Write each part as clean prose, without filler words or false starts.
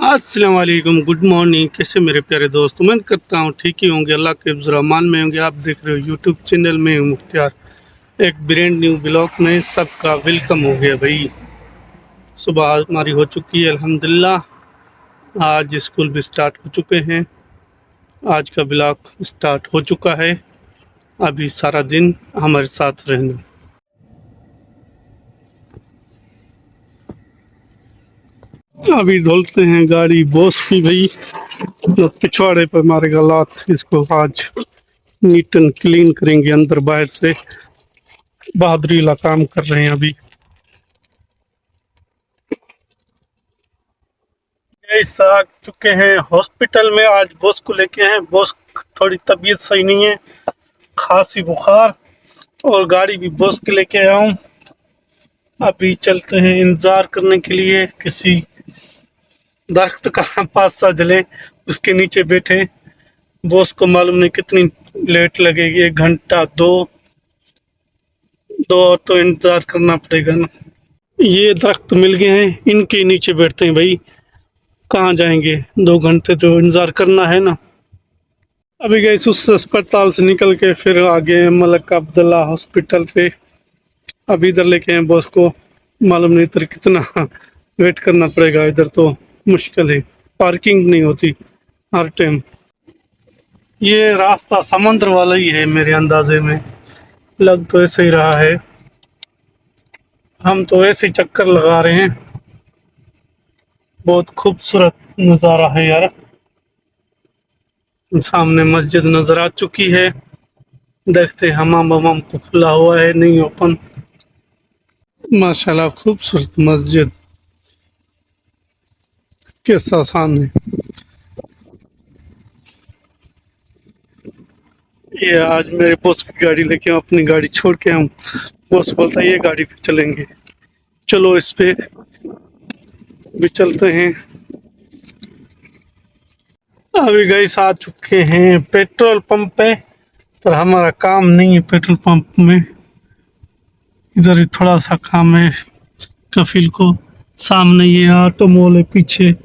अस्सलाम वालेकुम, good morning. कैसे मेरे प्यारे दोस्त, उम्मीद करता हूँ ठीक ही होंगे, अल्लाह के रहमान में होंगे। आप देख रहे हो यूट्यूब चैनल में हूँ मुख्तियार। एक ब्रांड न्यू ब्लॉग में सबका वेलकम हो गया भाई। सुबह हमारी हो चुकी है अल्हम्दुलिल्लाह। आज स्कूल भी स्टार्ट हो चुके हैं। आज का ब्लॉग स्टार्ट हो चुका है। अभी सारा दिन हमारे साथ रहना। अभी धुलते हैं गाड़ी बॉस की भाई, जो पिछवाड़े पर मारेगा लात। इसको आज नीट एंड क्लीन करेंगे अंदर बाहर से। बहादुरी वाला काम कर रहे हैं अभी। ऐसा आ चुके हैं हॉस्पिटल में, आज बॉस को लेके हैं। बॉस थोड़ी तबीयत सही नहीं है, खांसी बुखार, और गाड़ी भी बॉस के लेके आया हूँ। अभी चलते हैं इंतजार करने के लिए, किसी दरख्त का पास सा जले उसके नीचे बैठे। बॉस को मालूम नहीं कितनी लेट लगेगी, 1 घंटा दो तो इंतजार करना पड़ेगा ना। ये दरख्त मिल गए हैं, इनके नीचे बैठते हैं भाई। कहाँ जाएंगे, 2 घंटे तो इंतजार करना है ना। अभी गए उस अस्पताल से निकल के फिर आगे मलक अब्दुल्ला हॉस्पिटल पे। अभी इधर लेके हैं बॉस को, मालूम नहीं इधर कितना वेट करना पड़ेगा। इधर तो मुश्किल है, पार्किंग नहीं होती हर टाइम। ये रास्ता समुद्र वाला ही है मेरे अंदाजे में, लग तो ऐसे ही रहा है। हम तो ऐसे ही चक्कर लगा रहे हैं। बहुत खूबसूरत नज़ारा है यार। सामने मस्जिद नजर आ चुकी है। देखते हैं हमाम वमाम को खुला हुआ है नहीं ओपन। माशाल्लाह खूबसूरत मस्जिद, कैसा आसान है। ये आज मेरे बॉस की गाड़ी लेके अपनी गाड़ी छोड़ के हम, बॉस बोलता है ये गाड़ी पे चलेंगे, चलो इस पे भी चलते हैं। अभी गए आ चुके हैं पेट्रोल पंप पे, पर हमारा काम नहीं है पेट्रोल पंप में। इधर ही थोड़ा सा काम है कफिल को। सामने ये ऑटो मॉल है, पीछे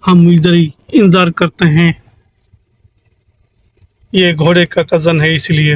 हम इधर ही इंतजार करते हैं। ये घोड़े का कजन है इसलिए।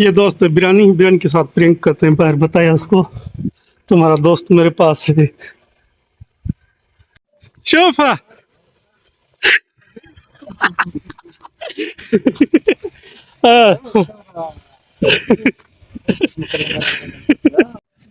ये दोस्त बिरयानी के साथ प्रैंक करते हैं। बाहर बताया उसको तुम्हारा दोस्त मेरे पास है। शोफा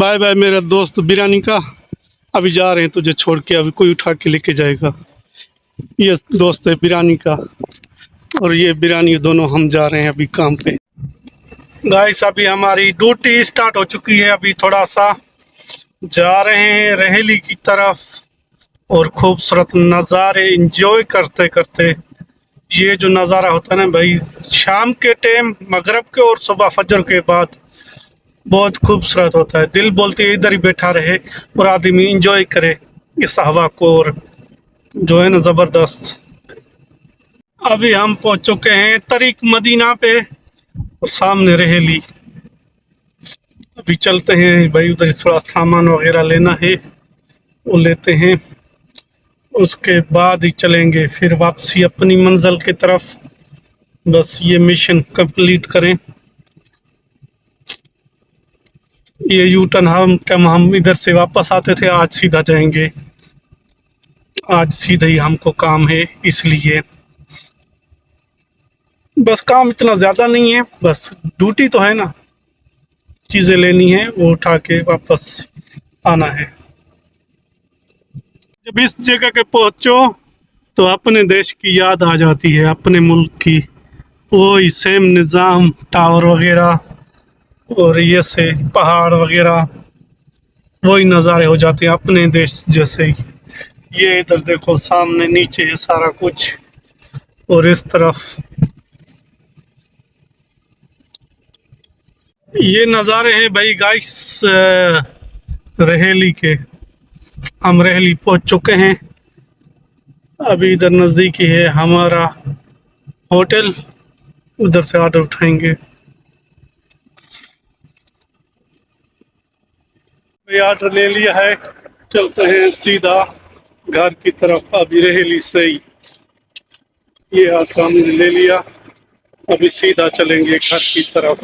बाय बाय मेरा दोस्त बिरयानी का। अभी जा रहे हैं तुझे छोड़ के, अभी कोई उठा के लेके जाएगा। ये दोस्त है बिरयानी का, और ये बिरयानी, दोनों हम जा रहे हैं अभी काम पे। गाइस अभी हमारी ड्यूटी स्टार्ट हो चुकी है। अभी थोड़ा सा जा रहे हैं रहेली की तरफ, और खूबसूरत नज़ारे इंजॉय करते करते। ये जो नज़ारा होता है ना भाई, शाम के टाइम, मगरिब के और सुबह फजर के बाद, बहुत खूबसूरत होता है, दिल बोलती है इधर ही बैठा रहे और आदमी इंजॉय करे इस हवा को, और जो है ना ज़बरदस्त। अभी हम पहुंच चुके हैं तरीक मदीना पे और सामने रहेली। अभी चलते हैं भाई, उधर थोड़ा सामान वगैरह लेना है वो लेते हैं, उसके बाद ही चलेंगे फिर वापसी अपनी मंजिल की तरफ। बस ये मिशन कंप्लीट करें। ये यू टर्न हम इधर से वापस आते थे, आज सीधा जाएंगे, आज सीधा ही हमको काम है, इसलिए बस काम इतना ज़्यादा नहीं है, बस ड्यूटी तो है ना, चीज़ें लेनी है वो उठा के वापस आना है। जब इस जगह के पहुँचो तो अपने देश की याद आ जाती है, अपने मुल्क की, वही सेम निज़ाम, टावर वगैरह और ये से पहाड़ वगैरह, वही नज़ारे हो जाते हैं अपने देश जैसे ही। ये इधर देखो सामने नीचे है सारा कुछ, और इस तरफ ये नज़ारे हैं भाई गाइस रहेली के। हम रहेली पहुंच चुके हैं, अभी इधर नज़दीकी है हमारा होटल, उधर से ऑर्डर उठाएंगे। भाई ऑर्डर ले लिया है, चलते हैं सीधा घर की तरफ। अभी रहेली से ही ये ऑर्डर हमने ले लिया, अभी सीधा चलेंगे घर की तरफ।